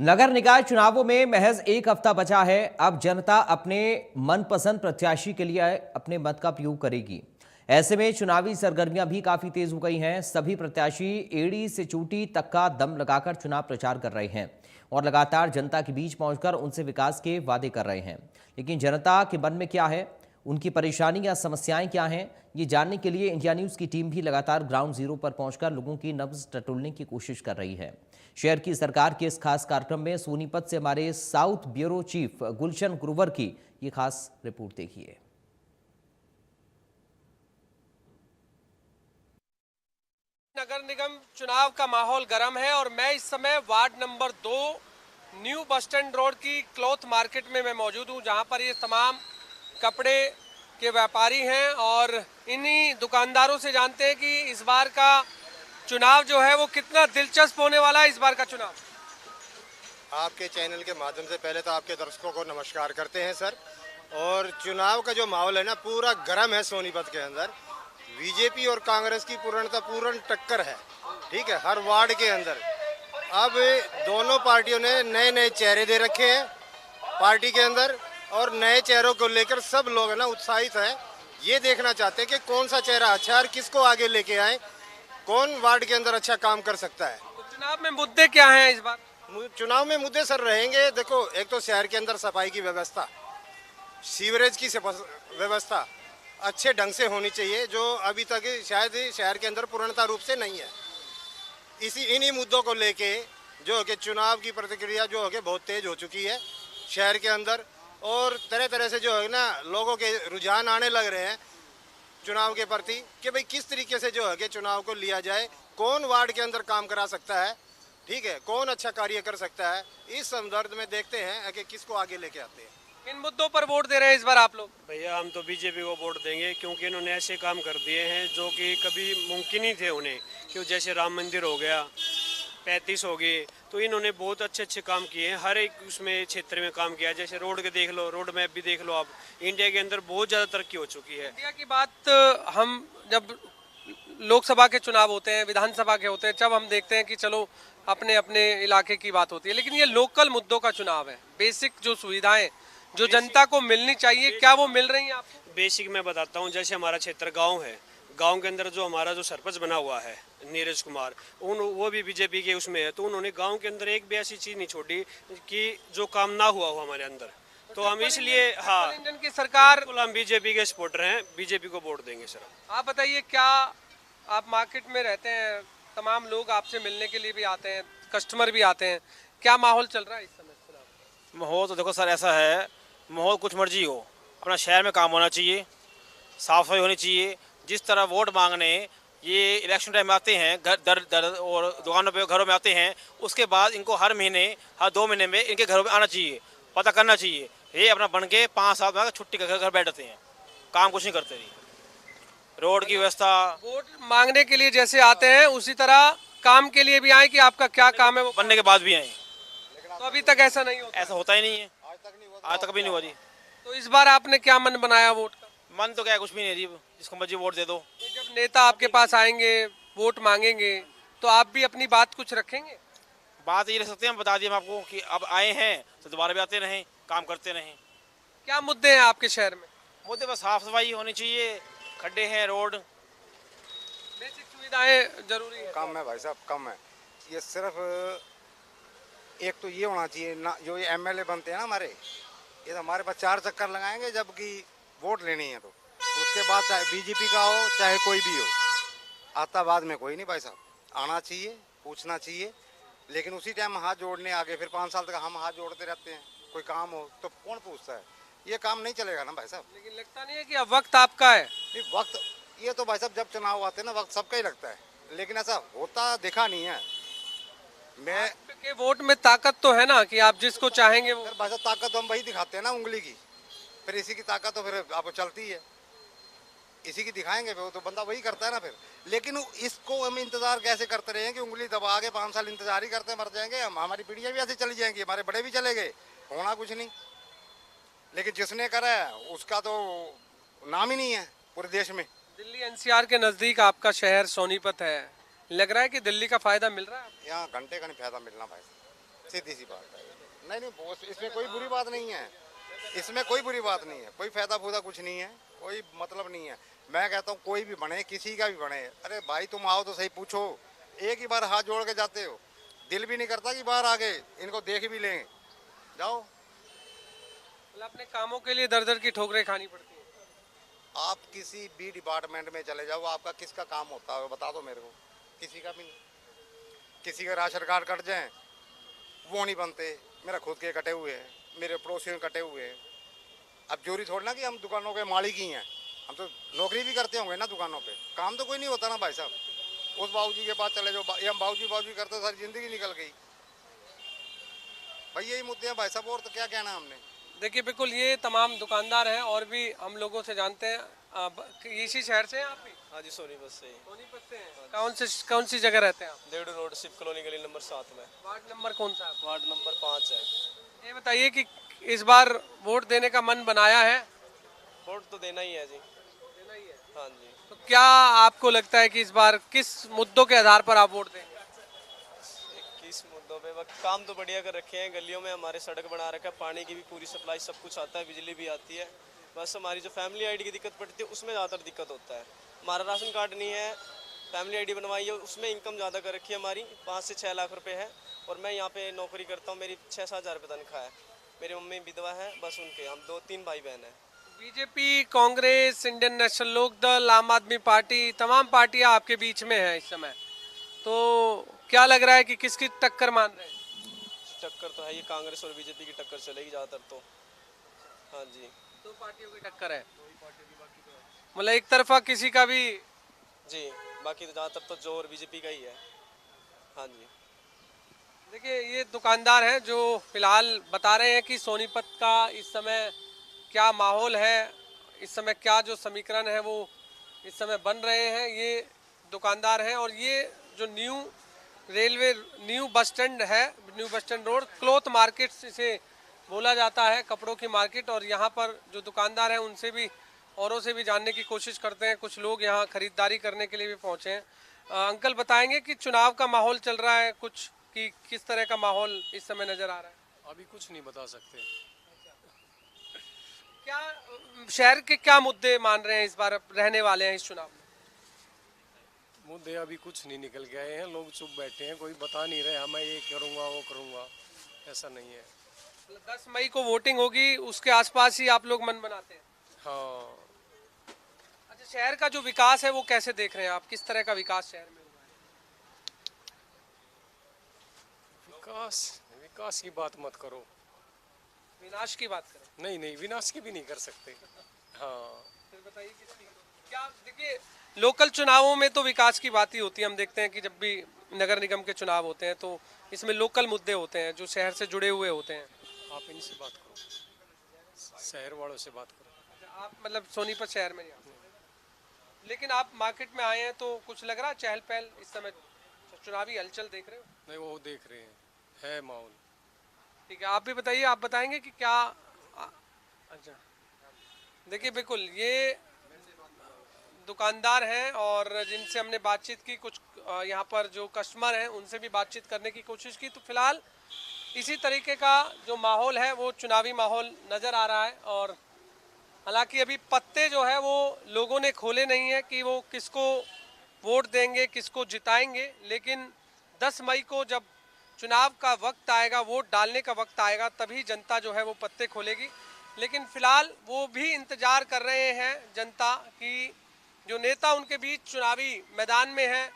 नगर निकाय चुनावों में महज एक हफ्ता बचा है। अब जनता अपने मनपसंद प्रत्याशी के लिए अपने मत का उपयोग करेगी। ऐसे में चुनावी सरगर्मियां भी काफी तेज हो गई हैं। सभी प्रत्याशी एड़ी से चोटी तक का दम लगाकर चुनाव प्रचार कर रहे हैं और लगातार जनता के बीच पहुंचकर उनसे विकास के वादे कर रहे हैं। लेकिन जनता के मन में क्या है, उनकी परेशानी या समस्याएं क्या हैं, ये जानने के लिए इंडिया न्यूज की टीम भी लगातार ग्राउंड जीरो पर पहुंचकर लोगों की नब्ज टटोलने की कोशिश कर रही है। शहर की सरकार के इस खास कार्यक्रम में सोनीपत से हमारे south bureau chief Gulshan Grover की ये खास रिपोर्ट देखिए। नगर निगम चुनाव का माहौल गर्म है और मैं इस समय ward number 2 new bus stand road की क्लॉथ मार्केट में मैं मौजूद हूं, जहां पर ये तमाम कपड़े के व्यापारी हैं और इन्हीं दुकानदारों से जानते हैं कि इस बार का चुनाव जो है वो कितना दिलचस्प होने वाला है। इस बार का चुनाव आपके चैनल के माध्यम से पहले तो आपके दर्शकों को नमस्कार करते हैं सर। और चुनाव का जो माहौल है ना, पूरा गर्म है सोनीपत के अंदर। बीजेपी और कांग्रेस की पूर्ण टक्कर है, ठीक है, हर वार्ड के अंदर। अब दोनों पार्टियों ने नए नए चेहरे दे रखे हैं पार्टी के अंदर और नए चेहरों को लेकर सब लोग है ना उत्साहित हैं। ये देखना चाहते हैं कि कौन सा चेहरा अच्छा है और किसको आगे लेके आए, कौन वार्ड के अंदर अच्छा काम कर सकता है। तो चुनाव में मुद्दे क्या हैं इस बार? चुनाव में मुद्दे सर रहेंगे, देखो, एक तो शहर के अंदर सफाई की व्यवस्था, सीवरेज की व्यवस्था अच्छे ढंग से होनी चाहिए, जो अभी तक शायद शहर के अंदर पूर्णता रूप से नहीं है। इन्हीं मुद्दों को लेके जो है कि चुनाव की प्रतिक्रिया जो है कि बहुत तेज हो चुकी है शहर के अंदर, और तरह तरह से जो है ना लोगों के रुझान आने लग रहे हैं चुनाव के प्रति कि भाई किस तरीके से जो है कि चुनाव को लिया जाए, कौन वार्ड के अंदर काम करा सकता है, ठीक है, कौन अच्छा कार्य कर सकता है। इस संदर्भ में देखते हैं कि किसको आगे लेके आते हैं। किन मुद्दों पर वोट दे रहे हैं इस बार आप लोग? भैया हम तो बीजेपी को वोट देंगे, क्योंकि इन्होंने ऐसे काम कर दिए हैं जो कि कभी मुमकिन ही थे उन्हें। क्यों, जैसे राम मंदिर हो गया, 35 हो गए, तो इन्होंने बहुत अच्छे अच्छे काम किए हैं। हर एक उसमें क्षेत्र में काम किया। जैसे रोड के देख लो, रोड मैप भी देख लो आप, इंडिया के अंदर बहुत ज़्यादा तरक्की हो चुकी है। इंडिया की बात हम जब लोकसभा के चुनाव होते हैं, विधानसभा के होते हैं, जब हम देखते हैं कि चलो अपने अपने इलाके की बात होती है, लेकिन ये लोकल मुद्दों का चुनाव है। बेसिक जो सुविधाएं जो जनता को मिलनी चाहिए, क्या वो मिल रही हैं आपको? बेसिक मैं बताता हूँ, जैसे हमारा क्षेत्र गांव है, गांव के अंदर जो हमारा जो सरपंच बना हुआ है नीरज कुमार, वो भी बीजेपी के उसमें है, तो उन्होंने गांव के अंदर एक भी ऐसी चीज़ नहीं छोड़ी कि जो काम ना हुआ हो हमारे अंदर। तो हम इसलिए, हाँ, इंजन की सरकार, हम बीजेपी के सपोर्टर हैं, बीजेपी को वोट देंगे सर। आप बताइए, क्या आप मार्केट में रहते हैं, तमाम लोग आपसे मिलने के लिए भी आते हैं, कस्टमर भी आते हैं, क्या माहौल चल रहा है इस समय चुनाव? माहौल तो देखो सर ऐसा है, माहौल कुछ मर्जी हो, अपना शहर में काम होना चाहिए, साफ सफाई होनी चाहिए। जिस तरह वोट मांगने ये इलेक्शन टाइम में आते हैं, घर दर दर और दुकानों पे, घरों में आते हैं, उसके बाद इनको हर महीने, हर 2 महीने में इनके घरों में आना चाहिए, पता करना चाहिए। ये अपना बन के 5 साल में छुट्टी कर घर बैठते हैं, काम कुछ नहीं करते। नहीं, रोड की व्यवस्था, वोट मांगने के लिए जैसे आते हैं उसी तरह काम के लिए भी आए कि आपका क्या काम है वो बनने के बाद भी आए। तो अभी तक ऐसा नहीं होता? ऐसा होता ही नहीं है, आज तक भी नहीं हुआ जी। तो इस बार आपने क्या मन बनाया वोट का? मन तो क्या, कुछ भी नहीं है जी, जिसको मर्जी वोट दे दो। तो जब नेता आपके पास आएंगे, वोट मांगेंगे, तो आप भी अपनी बात कुछ रखेंगे? बात ये रख सकते हैं, हम बता दिए हम आपको कि अब आए हैं तो दोबारा भी आते रहें, काम करते रहें। क्या मुद्दे हैं आपके शहर में? मुद्दे बस साफ सफाई होनी चाहिए, खड्डे हैं, रोड, बेसिक सुविधाएं जरूरी है। कम है भाई साहब, कम है। ये सिर्फ एक तो ये होना चाहिए ना, जो ये एमएलए बनते हैं ना हमारे, ये तो हमारे पास 4 चक्कर लगाएंगे जबकि वोट लेनी है, तो उसके बाद चाहे बीजेपी का हो चाहे कोई भी हो, आता बाद में कोई नहीं भाई साहब। आना चाहिए, पूछना चाहिए, लेकिन उसी टाइम हाथ जोड़ने आगे फिर 5 साल तक हम हाथ जोड़ते रहते हैं। कोई काम हो तो कौन पूछता है? ये काम नहीं चलेगा ना भाई साहब। लेकिन लगता नहीं है कि अब वक्त आपका है? नहीं, वक्त ये तो भाई साहब जब चुनाव आते हैं ना, वक्त सबका ही लगता है, लेकिन ऐसा होता दिखा नहीं है। मैं आपके वोट में ताकत तो है ना कि आप जिसको चाहेंगे वो? फिर भाई साहब ताकत तो हम वही दिखाते हैं ना, उंगली की, फिर इसी की ताकत तो फिर आपको चलती है, इसी की दिखाएंगे, वो तो बंदा वही करता है ना फिर। लेकिन इसको हम इंतजार कैसे करते रहे कि उंगली दबा के 5 साल इंतजार ही करते मर जाएंगे हम, हमारी पीढ़ियां भी ऐसे चली जाएंगी, हमारे बड़े भी चले गए, होना कुछ नहीं। लेकिन जिसने करा है उसका तो नाम ही नहीं है पूरे देश में। दिल्ली एनसीआर के नजदीक आपका शहर सोनीपत है, लग रहा है कि दिल्ली का फायदा मिल रहा है? यहाँ घंटे का नहीं फायदा मिलना भाई, सीधी सी बात है। नहीं नहीं वो इसमें कोई बुरी बात नहीं है, इसमें कोई बुरी बात नहीं है, कोई फायदा फूदा कुछ नहीं है, कोई मतलब नहीं है। मैं कहता हूँ कोई भी बने, किसी का भी बने, अरे भाई तुम आओ तो सही, पूछो, एक ही बार हाथ जोड़ के जाते हो, दिल भी नहीं करता कि बाहर आगे इनको देख भी लें, जाओ। मतलब अपने कामों के लिए दर दर की ठोकरें खानी पड़ती हैं। आप किसी भी डिपार्टमेंट में चले जाओ, आपका किसका काम होता है बता दो मेरे को, किसी का भी नहीं। किसी का राशन कार्ड कट जाए वो नहीं बनते, मेरा खुद के कटे हुए हैं, मेरे पड़ोसियों के कटे हुए हैं। अब चोरी थोड़ा ना कि हम दुकानों के मालिक ही हैं, हम तो नौकरी भी करते होंगे ना दुकानों पे, काम तो कोई नहीं होता ना भाई साहब। उस बाबूजी के पास चले जाओ, ये हम बाबूजी करते सारी जिंदगी निकल गई। भाई यही मुद्दे हैं भाई साहब, और तो क्या कहना हमने। देखिए बिल्कुल ये तमाम दुकानदार हैं और भी हम लोगों से जानते हैं। इसी शहर से हैं आप भी? हाँ जी, सोनीपत से ही। सोनीपत से हैं। कौन सी जगह रहते हैं आप? देवडू रोड, शिव कॉलोनी, गली नंबर 7 में। वार्ड नंबर कौन सा है? वार्ड नंबर 5 है। ये बताइए कि इस बार वोट देने का मन बनाया है? वोट तो देना ही है जी। देना ही है। हाँ जी। तो क्या आपको लगता है कि इस बार किस मुद्दों के आधार पर आप वोट देंगे? 21 मुद्दों पे काम तो बढ़िया कर रखे हैं, गलियों में हमारे सड़क बना रखा है, पानी की भी पूरी सप्लाई सब कुछ आता है, बिजली भी आती है। बस हमारी जो फैमिली आईडी की दिक्कत पड़ती है उसमें ज़्यादातर दिक्कत होता है। हमारा राशन कार्ड नहीं है, फैमिली आईडी बनवाई है, उसमें इनकम ज़्यादा कर रखी है हमारी, 5 से 6 लाख रुपए है। और मैं यहाँ पे नौकरी करता हूँ, मेरी 6-7 हज़ार रुपये तनख्वाह है। मेरी मम्मी विधवा है, बस उनके हम 2-3 भाई बहन हैं। बीजेपी, कांग्रेस, इंडियन नेशनल लोक दल, आम आदमी पार्टी, तमाम पार्टियां आपके बीच में हैं इस समय, तो क्या लग रहा है कि किसकी टक्कर मान रहे हैं? टक्कर तो है, ये कांग्रेस और बीजेपी की टक्कर चलेगी ज़्यादातर तो। हाँ जी। 2 पार्टियों की टक्कर है, मतलब एक तरफा किसी का भी? जी, बाकी तो ज़्यादातर तो जोर बीजेपी का ही है। हाँ जी। देखिए ये दुकानदार हैं जो फिलहाल बता रहे हैं कि सोनीपत का इस समय क्या माहौल है, इस समय क्या जो समीकरण है वो इस समय बन रहे हैं। ये दुकानदार हैं और ये जो न्यू बस स्टैंड है, new bus stand road, cloth market इसे बोला जाता है, कपड़ों की मार्केट। और यहाँ पर जो दुकानदार हैं उनसे भी, औरों से भी जानने की कोशिश करते हैं। कुछ लोग यहाँ खरीदारी करने के लिए भी पहुँचे हैं। अंकल बताएंगे कि चुनाव का माहौल चल रहा है कुछ, कि किस तरह का माहौल इस समय नज़र आ रहा है? अभी कुछ नहीं बता सकते। क्या शहर के क्या मुद्दे मान रहे हैं इस बार रहने वाले हैं इस चुनाव में? मुद्दे अभी कुछ नहीं निकल के आए हैं, लोग चुप बैठे हैं, कोई बता नहीं रहे मैं ये करूँगा वो करूँगा, ऐसा नहीं है। 10 मई को वोटिंग होगी, उसके आसपास ही आप लोग मन बनाते हैं? हाँ, अच्छा, शहर का जो विकास है वो कैसे देख रहे हैं आप? किस तरह का विकास शहर में हुआ है? विकास की बात मत करो। विनाश की बात करें? नहीं, विनाश की भी नहीं कर सकते। हाँ, फिर बताइए किसकी? क्या देखिए लोकल चुनावों में तो विकास की बात ही होती है। हम देखते हैं कि जब भी नगर निगम के चुनाव होते हैं तो इसमें लोकल मुद्दे होते हैं जो शहर से जुड़े हुए होते हैं। आप इनसे बात करो, शहर वालों से बात करो। आप मतलब सोनीपत शहर में नहीं आते, लेकिन आप मार्केट में आए हैं तो कुछ लग रहा है चहल पहल इस समय, चुनावी हलचल देख रहे हो? नहीं, वो देख रहे हैं, है माहौल। ठीक है, आप भी बताइए, आप बताएंगे कि क्या अच्छा देखिए बिल्कुल ये दुकानदार हैं और जिनसे हमने बातचीत की, कुछ यहाँ पर जो कस्टमर हैं उनसे भी बातचीत करने की कोशिश की। तो फिलहाल इसी तरीके का जो माहौल है वो चुनावी माहौल नज़र आ रहा है। और हालांकि अभी पत्ते जो है वो लोगों ने खोले नहीं है कि वो किसको वोट देंगे, किसको जिताएंगे, लेकिन 10 मई को जब चुनाव का वक्त आएगा, वोट डालने का वक्त आएगा, तभी जनता जो है वो पत्ते खोलेगी। लेकिन फिलहाल वो भी इंतज़ार कर रहे हैं जनता कि जो नेता उनके बीच चुनावी मैदान में हैं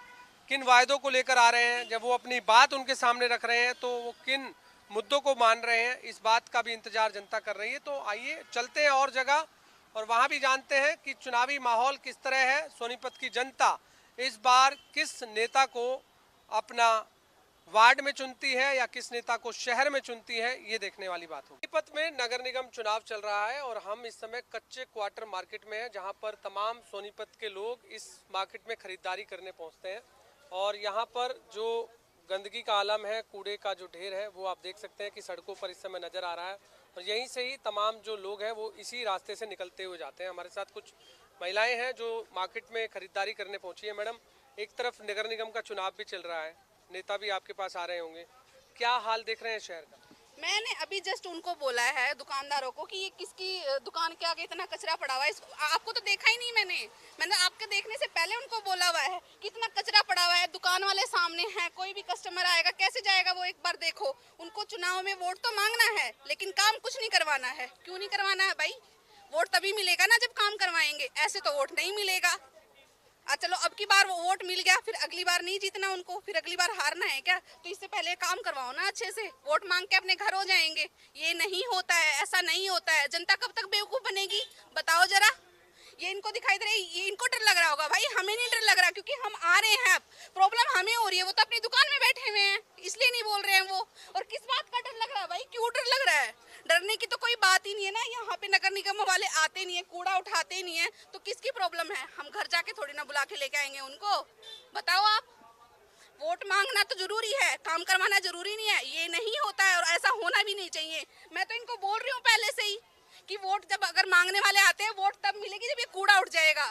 किन वायदों को लेकर आ रहे हैं, जब वो अपनी बात उनके सामने रख रहे हैं तो वो किन मुद्दों को मान रहे हैं, इस बात का भी इंतजार जनता कर रही है। तो आइए चलते हैं और जगह और वहाँ भी जानते हैं कि चुनावी माहौल किस तरह है, सोनीपत की जनता इस बार किस नेता को अपना वार्ड में चुनती है या किस नेता को शहर में चुनती है, ये देखने वाली बात होगी। सोनीपत में नगर निगम चुनाव चल रहा है और हम इस समय कच्चे क्वार्टर मार्केट में हैं, जहां पर तमाम सोनीपत के लोग इस मार्केट में खरीदारी करने पहुंचते हैं। और यहां पर जो गंदगी का आलम है, कूड़े का जो ढेर है, वो आप देख सकते हैं कि सड़कों पर इस समय नज़र आ रहा है। और यहीं से ही तमाम जो लोग हैं वो इसी रास्ते से निकलते हुए जाते हैं। हमारे साथ कुछ महिलाएँ हैं जो मार्केट में खरीदारी करने पहुँची है। मैडम, एक तरफ नगर निगम का चुनाव भी चल रहा है, नेता भी आपके पास आ रहे होंगे, क्या हाल देख रहे हैं शहर का? मैंने अभी जस्ट उनको बोला है दुकानदारों को कि ये किसकी दुकान के आगे इतना कचरा पड़ा हुआ है। आपको तो देखा ही नहीं मैंने आपके देखने से पहले उनको बोला हुआ है कि इतना कचरा पड़ा हुआ है, दुकान वाले सामने हैं, कोई भी कस्टमर आएगा कैसे जाएगा वो, एक बार देखो। उनको चुनाव में वोट तो मांगना है लेकिन काम कुछ नहीं करवाना है। क्यों नहीं करवाना है भाई? वोट तभी मिलेगा ना जब काम करवाएंगे, ऐसे तो वोट नहीं मिलेगा। चलो अब की बार वो वोट मिल गया, फिर अगली बार नहीं जीतना उनको, फिर अगली बार हारना है क्या? तो इससे पहले काम करवाओ ना अच्छे से। वोट मांग के अपने घर हो जाएंगे, ये नहीं होता है, ऐसा नहीं होता है। जनता कब तक बेवकूफ बनेगी बताओ जरा। ये इनको दिखाई दे रहा है, ये इनको डर लग रहा होगा, भाई हमें नहीं डर लग रहा क्योंकि हम आ रहे हैं। अब प्रॉब्लम हमें हो रही है, वो तो अपनी दुकान में बैठे हुए हैं इसलिए नहीं बोल रहे हैं वो। और किस बात का डर लग रहा है भाई? क्यों डर लग रहा है? डरने की तो कोई बात ही नहीं है ना। यहाँ पे नगर निगम वाले आते नहीं है, कूड़ा उठाते नहीं है, तो किसकी प्रॉब्लम है? हम घर जाके थोड़ी ना बुला के लेके आएंगे उनको, बताओ आप। वोट मांगना तो जरूरी है, काम करवाना जरूरी नहीं है। ये नहीं होता है और ऐसा होना भी नहीं चाहिए। मैं तो इनको बोल रही हूँ पहले से ही कि वोट जब अगर मांगने वाले आते हैं वोट तब मिलेगी जब ये कूड़ा उठ जाएगा।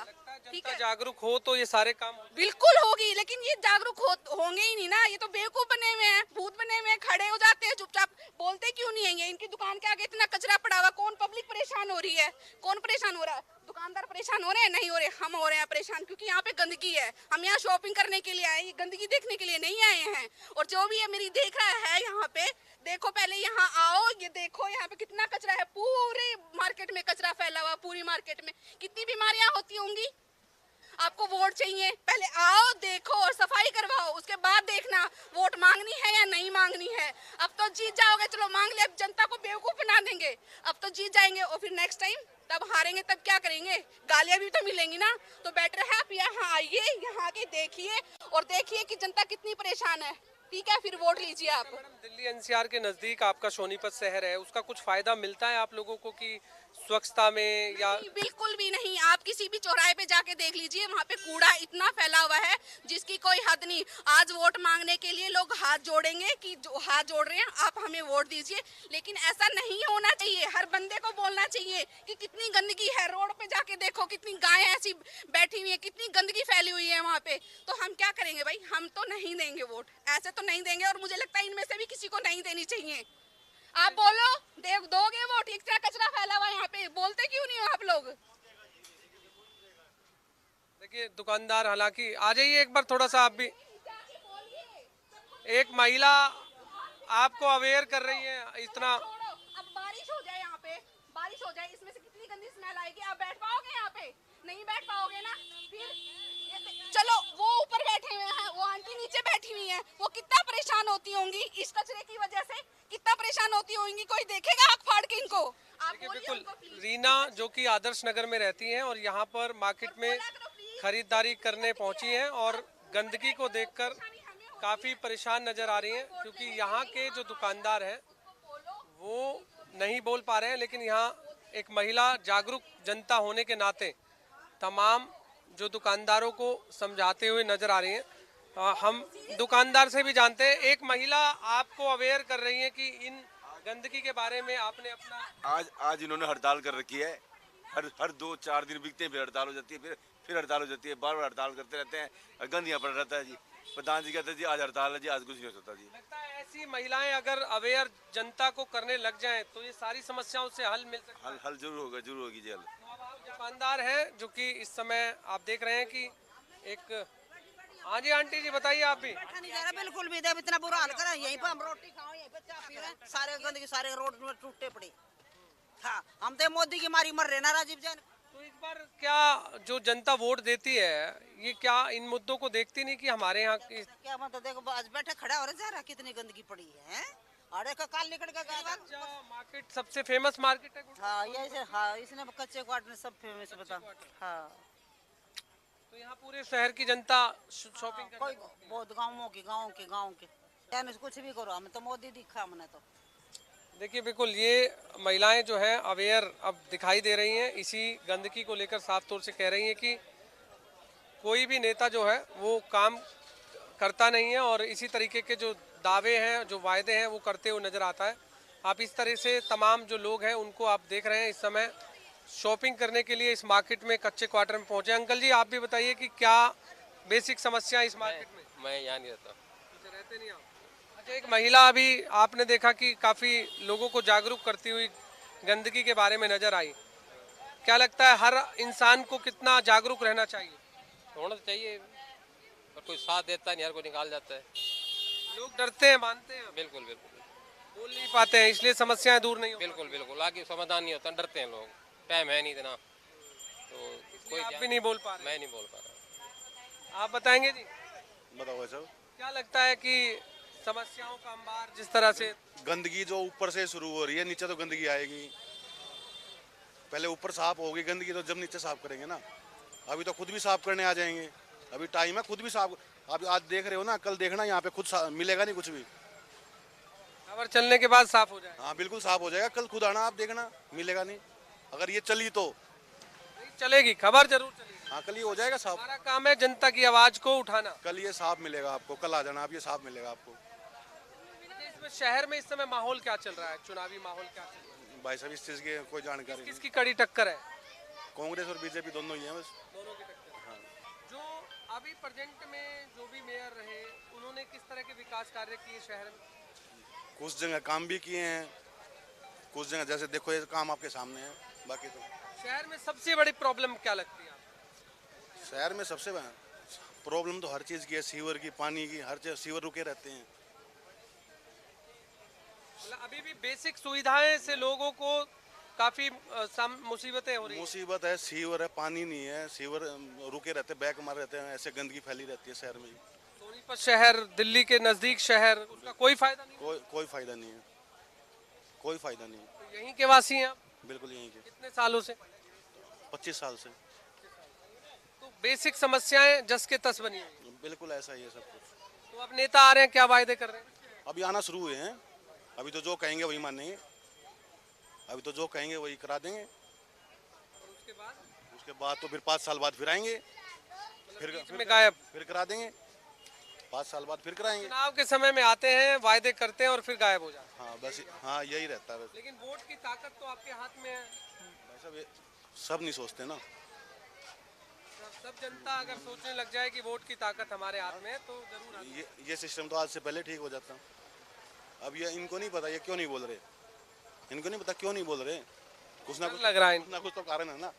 ठीक है, जागरूक हो तो ये सारे काम बिल्कुल होगी, लेकिन ये जागरूक होंगे ही नहीं ना। ये तो बेवकूफ बने हुए हैं, भूत बने हुए हैं, खड़े हो जाते हैं चुपचाप, बोलते क्यों नहीं है? ये इनकी दुकान के आगे इतना कचरा पड़ा हुआ, कौन पब्लिक परेशान हो रही है? कौन परेशान हो रहा है? दुकानदार परेशान हो रहे हैं? नहीं हो रहे, हम हो रहे हैं परेशान क्योंकि यहाँ पे गंदगी है। हम यहाँ शॉपिंग करने के लिए आए, ये गंदगी देखने के लिए नहीं आए हैं। और जो भी है मेरी देख रहा है यहाँ पे, देखो पहले यहाँ आओ, ये देखो यहाँ पे कितना कचरा है। पूरे मार्केट में कचरा फैला हुआ, पूरी मार्केट में कितनी बीमारियां होती होंगी। आपको वोट चाहिए, पहले आओ देखो और सफाई करवाओ, उसके बाद देखना वोट मांगनी है या नहीं मांगनी है। अब तो जीत जाओगे, चलो मांग ले, अब जनता को बेवकूफ बना देंगे। अब तो जीत जाएंगे और फिर नेक्स्ट टाइम तब हारेंगे, तब क्या करेंगे? गालियां भी तो मिलेंगी ना। तो बेटर है आप यहाँ आइए, यहाँ के देखिए और देखिए कि जनता कितनी परेशान है। ठीक है, फिर वोट लीजिए आप। दिल्ली एनसीआर के नजदीक आपका सोनीपत शहर है, उसका कुछ फायदा मिलता है आप लोगों को कि स्वच्छता में या? बिल्कुल भी नहीं। आप किसी भी चौराहे पे जाके देख लीजिए, वहाँ पे कूड़ा इतना फैला हुआ है जिसकी कोई हद नहीं। आज वोट मांगने के लिए लोग हाथ जोड़ेंगे कि जो हाथ जोड़ रहे हैं आप हमें वोट दीजिए, लेकिन ऐसा नहीं होना चाहिए। हर बंदे को बोलना चाहिए कि कितनी गंदगी है। रोड पे जाके देखो कितनी गायें ऐसी बैठी हुई है, कितनी गंदगी फैली हुई है वहाँ पे। तो हम क्या करेंगे भाई? हम तो नहीं देंगे वोट, ऐसे तो नहीं देंगे। और मुझे लगता है इनमें से भी किसी को नहीं देनी चाहिए। आप बोलो दोगे वोट? इतना कचरा फैला हुआ है यहाँ पे, बोलते क्यों नहीं हो आप लोग? देखिए दुकानदार, हालांकि आ जाइए एक बार थोड़ा सा आप भी। एक महिला आपको अवेयर कर रही है इतना। अब बारिश हो जाए, यहाँ पे बारिश हो जाए, इसमें से कितनी गंदी स्मेल आएगी। आप बैठ पाओगे यहाँ पे? नहीं बैठ पाओगे ना। फिर चलो वो ऊपर बैठे हुए हैं, वो आंटी नीचे बैठी हुई है, वो कितना परेशान होती होंगी इस कचरे की वजह से, कितना परेशान होती होंगी। कोई देखेगा आँख फाड़ के इनको? आप देखिए बिल्कुल रीना जो कि आदर्श नगर में रहती हैं और यहाँ पर मार्केट में खरीदारी करने पहुंची हैं और गंदगी को देखकर काफ़ी परेशान नजर आ रही हैं, क्योंकि यहाँ के जो दुकानदार हैं वो नहीं बोल पा रहे हैं। लेकिन यहाँ एक महिला जागरूक जनता होने के नाते तमाम जो दुकानदारों को समझाते हुए नजर आ रही हैं। हम दुकानदार से भी जानते हैं, एक महिला आपको अवेयर कर रही है कि इन गंदगी के बारे में आपने अपना आज इन्होंने हड़ताल कर रखी है। हर 2-4 दिन बिकते हैं, फिर हड़ताल हो जाती है, फिर हड़ताल हो जाती है, बार बार हड़ताल करते रहते हैं। गंद यहाँ पड़ रहता है जी। प्रधान जी कहते हैं जी आज हड़ताल है जी, आज कुछ नहीं हो सकता जी। लगता है ऐसी महिलाएं अगर अवेयर जनता को करने लग जाएं तो ये सारी समस्याओं से हल मिल सकता है। हल जरूर होगा, जरूर होगी जी हल। दुकानदार हैं जो कि इस समय आप देख रहे हैं कि एक। हाँ जी आंटी जी बताइए आप भी। नहीं जा रहा बिल्कुल भी, देव इतना बुरा हाल करा। यहीं पर हम रोटी खाओ, यहीं पर चाय पी रहे हैं, सारे गंदगी सारे रोड में टूटे पड़े। हाँ, हम तो मोदी की मारी मर रहे ना राजीव जैन। तो इस बार क्या जो जनता वोट देती है ये क्या इन मुद्दों को देखती नहीं कि हमारे यहाँ की क्या मतलब? देखो आज बैठे खड़ा हो रहे, जा रहा कितनी गंदगी पड़ी है। अरे का काल निकल का मार्केट सबसे फेमस मार्केट है। हाँ ये से, हाँ इसने कच्चे क्वार्टर में सब फेमस बता। हाँ तो यहाँ पूरे शहर की जनता शॉपिंग कर कोई बहुत गाँव के यानी कुछ भी करो, हमें तो मोदी दिखा हमने तो। देखिए बिल्कुल ये महिलाएं जो है अवेयर अब दिखाई दे रही हैं, इसी गंदगी को लेकर साफ तौर से कह रही हैं कि कोई भी नेता जो है वो काम करता नहीं है और इसी तरीके के जो दावे हैं, जो वायदे हैं वो करते हुए नज़र आता है। आप इस तरह से तमाम जो लोग हैं उनको आप देख रहे हैं इस समय शॉपिंग करने के लिए इस मार्केट में कच्चे क्वार्टर में पहुंचे। अंकल जी आप भी बताइए कि क्या बेसिक समस्या इस मार्केट में? मैं यहाँ नहीं रहता। रहते नहीं आप? अच्छा, एक महिला अभी आपने देखा कि काफी लोगों को जागरूक करती हुई गंदगी के बारे में नजर आई। क्या लगता है हर इंसान को कितना जागरूक रहना चाहिए? होना तो चाहिए, पर कोई साथ देता नहीं, हर कोई निकाल जाता है। लोग डरते हैं, मानते हैं, बिल्कुल बिल्कुल बोल नहीं पाते हैं, इसलिए समस्याएं दूर नहीं हो बिल्कुल बिल्कुल आगे समाधान नहीं होता, डरते हैं लोग, टाइम है नहीं इतना, तो कोई आप भी नहीं बोल पा रहे। मैं नहीं बोल पा रहा। आप बताएंगे जी, बताओ भाई साहब। क्या लगता है कि समस्याओं का अंबार जिस तरह से गंदगी जो ऊपर से शुरू हो रही है, नीचे तो गंदगी आएगी। पहले ऊपर साफ होगी गंदगी, तो जब नीचे साफ करेंगे ना। अभी तो खुद भी साफ करने आ जाएंगे, अभी टाइम है खुद भी साफ। आप आज देख रहे हो ना, कल देखना यहाँ पे खुद मिलेगा नहीं कुछ भी। खबर चलने के बाद साफ हो जाए। हाँ बिल्कुल साफ हो जाएगा, कल खुद आना, आप देखना मिलेगा नहीं। अगर ये चली तो नहीं चलेगी, खबर जरूर चलेगी। हाँ कल ये हो जाएगा साफ। हमारा काम है जनता की आवाज को उठाना। कल ये साफ मिलेगा आपको, कल आ जाना आप, ये साफ मिलेगा आपको। इसमें शहर में इस समय माहौल क्या चल रहा है, चुनावी माहौल क्या चल रहा है? भाई साहब इस चीज़ की कोई जानकारी नहीं। किसकी कड़ी टक्कर है? कांग्रेस और बीजेपी दोनों ही हैं बस। दोनों की टक्कर। हाँ। जो अभी प्रेजेंट में जो भी मेयर रहे, उन्होंने किस तरह के विकास कार्य किए शहर में? कुछ जगह काम भी किए हैं, कुछ जगह जैसे देखो ये काम आपके सामने है। बाकी तो शहर में सबसे बड़ी प्रॉब्लम क्या लगती है आपको? शहर में सबसे प्रॉब्लम तो हर चीज़ की है, सीवर की, पानी की, हर चीज सीवर रुके रहते हैं। मतलब अभी भी बेसिक सुविधाएं से लोगों को काफी मुसीबतें हो रही हैं। मुसीबत है, सीवर है, पानी नहीं है, सीवर रुके रहते, बैक मार रहते हैं, ऐसे गंदगी फैली रहती है शहर में। सोनीपत शहर, दिल्ली के नजदीक शहर, उसका कोई फायदा नहीं। कोई फायदा नहीं है, कोई फायदा नहीं है। तो यहीं के वासी हैं आप? बिल्कुल यहीं के। कितने सालों से? 25 साल से। तो बेसिक समस्याएं जस के तस बनी हुई। बिल्कुल ऐसा ही है सब कुछ। तो अब नेता आ रहे हैं, क्या वायदे कर रहे हैं? अभी आना शुरू हुए हैं, अभी तो जो कहेंगे वही मानेंगे, अभी तो जो कहेंगे वही करा देंगे। और उसके बाद तो फिर 5 साल बाद फिर आएंगे, में गायब, फिर करा देंगे। 5 साल बाद फिर कराएंगे। चुनाव के समय में आते हैं, वायदे करते हैं और फिर गायब हो जाते हैं। हाँ बस, हाँ यही रहता है बस। लेकिन वोट की ताकत तो आपके हाथ में है। भाई साहब ये सब नहीं सोचते ना। सब जनता अगर सोचने लग जाए कि वोट की ताकत हमारे हाथ में है तो जरूर ये सिस्टम तो आज से पहले ठीक हो जाता। अब ये इनको नहीं पता, ये क्यों नहीं बोल रहे, इनको नहीं पता क्यों नहीं बोल रहे। कुछ ना कुछ लग रहा है, कुछ ना कुछ तो कारण है ना।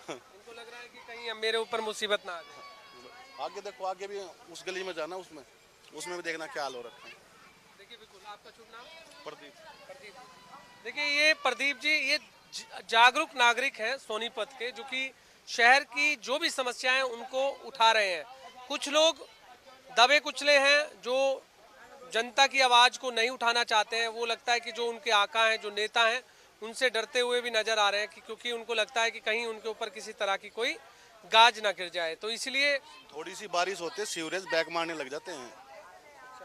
इनको लग रहा है कि कहीं मेरे ऊपर मुसीबत ना आ जाए। आगे देखो, आगे भी उस गली में जाना, उसमें भी देखना क्या हाल हो रखा है। देखिए बिल्कुल, आपका शुभ नाम? प्रदीप। देखिए ये प्रदीप जी, ये जागरूक नागरिक हैं सोनीपत के, जो कि शहर की जो भी समस्याएं उनको उठा रहे हैं। कुछ लोग दबे कुचले हैं जो जनता की आवाज को नहीं उठाना चाहते हैं। वो लगता है कि जो उनके आका हैं, जो नेता हैं, उनसे डरते हुए भी नजर आ रहे हैं, क्योंकि उनको लगता है कि कहीं उनके ऊपर किसी तरह की कोई गाज ना गिर जाए। तो इसलिए थोड़ी सी बारिश होते सीवरेज बैक मारने लग जाते हैं,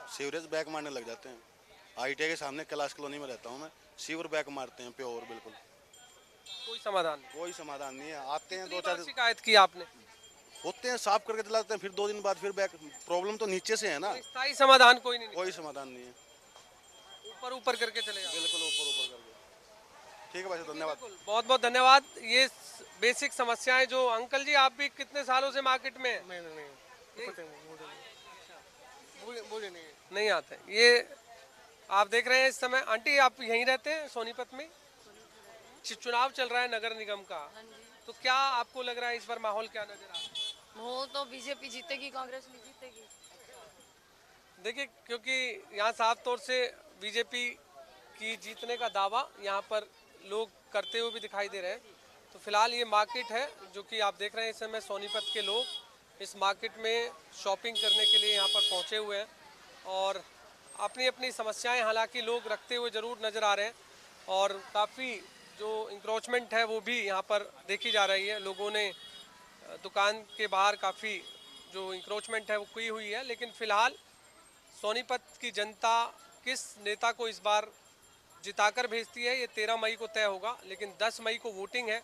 सीवरेज बैक मारने लग जाते हैं। ITA के सामने कैलाश कॉलोनी में रहता हूँ मैं, सीवर बैक मारते हैं प्योर, बिल्कुल कोई समाधान नहीं है। आते हैं 2-4 शिकायत की आपने? होते हैं, साफ करके दिलाते हैं, फिर 2 दिन बाद फिर बैक। प्रॉब्लम तो नीचे से है ना, स्थायी समाधान कोई नहीं, कोई समाधान नहीं है। ऊपर करके चले जाओ। बिल्कुल ऊपर करके। ठीक है भाई, धन्यवाद। बहुत बहुत धन्यवाद। ये बेसिक समस्याएं जो अंकल जी, आप भी कितने सालों से मार्केट में हैं? नहीं आते। ये आप देख रहे हैं इस समय। आंटी आप यहीं रहते हैं सोनीपत में? चुनाव चल रहा है नगर निगम का, तो क्या आपको लग रहा है इस बार माहौल क्या नजर आ रहा है? माहौल तो बीजेपी जीतेगी, कांग्रेस नहीं जीतेगी। देखिए, क्योंकि यहाँ साफ तौर से बीजेपी की जीतने का दावा यहाँ पर लोग करते हुए भी दिखाई दे रहे हैं। तो फिलहाल ये मार्केट है जो कि आप देख रहे हैं, इस समय सोनीपत के लोग इस मार्केट में शॉपिंग करने के लिए यहाँ पर पहुँचे हुए हैं और अपनी अपनी समस्याएं हालांकि लोग रखते हुए ज़रूर नज़र आ रहे हैं। और काफ़ी जो इंक्रोचमेंट है वो भी यहाँ पर देखी जा रही है। लोगों ने दुकान के बाहर काफ़ी जो इंक्रोचमेंट है वो की हुई है। लेकिन फ़िलहाल सोनीपत की जनता किस नेता को इस बार जिताकर भेजती है ये 13 मई को तय होगा। लेकिन 10 मई को वोटिंग है।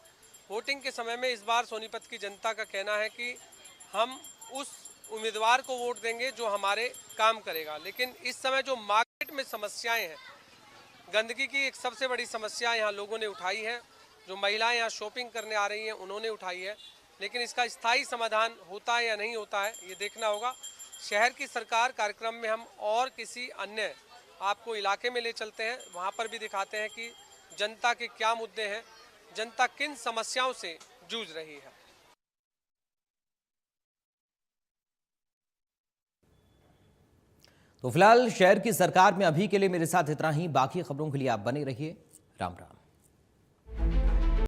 वोटिंग के समय में इस बार सोनीपत की जनता का कहना है कि हम उस उम्मीदवार को वोट देंगे जो हमारे काम करेगा। लेकिन इस समय जो मार्केट में समस्याएं हैं, गंदगी की एक सबसे बड़ी समस्या यहाँ लोगों ने उठाई है। जो महिलाएं यहाँ शॉपिंग करने आ रही हैं उन्होंने उठाई है। लेकिन इसका स्थायी समाधान होता है या नहीं होता है ये देखना होगा। शहर की सरकार कार्यक्रम में हम और किसी अन्य आपको इलाके में ले चलते हैं, वहाँ पर भी दिखाते हैं कि जनता के क्या मुद्दे हैं, जनता किन समस्याओं से जूझ रही है। तो फिलहाल शहर की सरकार में अभी के लिए मेरे साथ इतना ही। बाकी खबरों के लिए आप बने रहिए। राम राम।